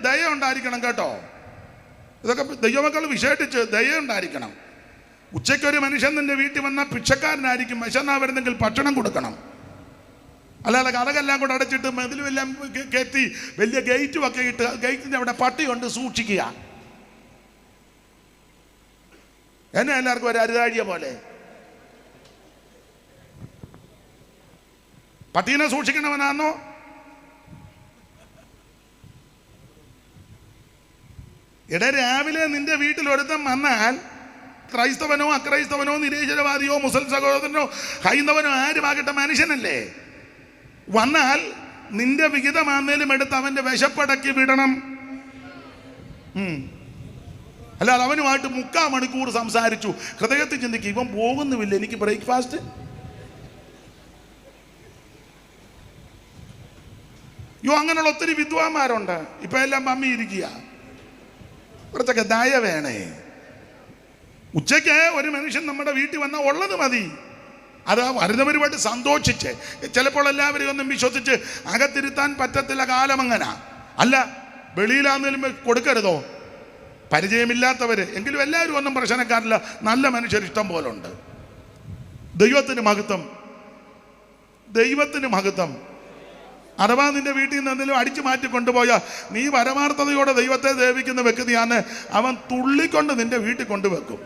ദയ ഉണ്ടായിരിക്കണം കേട്ടോ. ഇതൊക്കെ ദൈവമക്കൾ വിശേഷിച്ച് ദയ ഉണ്ടായിരിക്കണം. ഉച്ചയ്ക്കൊരു മനുഷ്യൻ നിന്റെ വീട്ടിൽ വന്നാൽ ഭിക്ഷക്കാരനായിരിക്കും. വിശന്നാ വരുന്നെങ്കിൽ ഭക്ഷണം കൊടുക്കണം. അല്ലാതെ കഥകെല്ലാം കൂടെ അടച്ചിട്ട് മതിലുമെല്ലാം കയറ്റി വലിയ ഗേറ്റും ഒക്കെ ഇട്ട് ഗേറ്റിൻ്റെ അവിടെ പട്ടി കൊണ്ട് സൂക്ഷിക്കുക. എന്നെ എല്ലാവർക്കും ഒരു അരുതാഴിയ പോലെ. പട്ടീനെ സൂക്ഷിക്കണവനാണോ? രാവിലെ നിന്റെ വീട്ടിൽ ഒരുത്തം വന്നാൽ ക്രൈസ്തവനോ അക്രൈസ്തവനോ നിരീശ്വരവാദിയോ മുസ്ലിം സഹോദരനോ ഹൈന്ദവനോ ആരുമാകട്ടെ, മനുഷ്യനല്ലേ. വന്നാൽ നിന്റെ വിഹിതമാന്നേലും എടുത്ത് അവൻ്റെ വിശപ്പടക്കി വിടണം. അല്ലാതെ അവനുമായിട്ട് 3/4 മണിക്കൂർ സംസാരിച്ചു, ഹൃദയത്തിൽ ചിന്തിക്കും ഇവൻ പോകുന്നുമില്ല, എനിക്ക് ബ്രേക്ക്ഫാസ്റ്റ്. അങ്ങനെയുള്ള ഒത്തിരി വിദ്വാന്മാരുണ്ട്. ഇപ്പൊ എല്ലാം പമ്മി ഇരിക്കുക. കുറച്ചൊക്കെ ദയ വേണേ. ഉച്ചയ്ക്ക് ഒരു മനുഷ്യൻ നമ്മുടെ വീട്ടിൽ വന്നാൽ ഉള്ളത് മതി. അത് വരുന്നവരുമായിട്ട് സന്തോഷിച്ച്, ചിലപ്പോൾ എല്ലാവരും ഒന്നും വിശ്വസിച്ച് അകത്തിരുത്താൻ പറ്റത്തില്ല. കാലം അങ്ങനെ അല്ല. വെളിയിലാന്നേലും കൊടുക്കരുതോ? പരിചയമില്ലാത്തവര് എങ്കിലും എല്ലാവരും ഒന്നും പ്രശ്നക്കാരില്ല. നല്ല മനുഷ്യർ ഇഷ്ടം പോലെ ഉണ്ട്. ദൈവത്തിന് മഹത്വം, ദൈവത്തിന് മഹത്വം. അഥവാ നിന്റെ വീട്ടിൽ നിന്ന് എന്തെങ്കിലും അടിച്ചു മാറ്റി കൊണ്ടുപോയാൽ നീ പരമാർത്ഥതയോടെ ദൈവത്തെ സേവിക്കുന്ന വ്യക്തിയാണ്, അവൻ തുള്ളിക്കൊണ്ട് നിന്റെ വീട്ടിൽ കൊണ്ടുവെക്കും.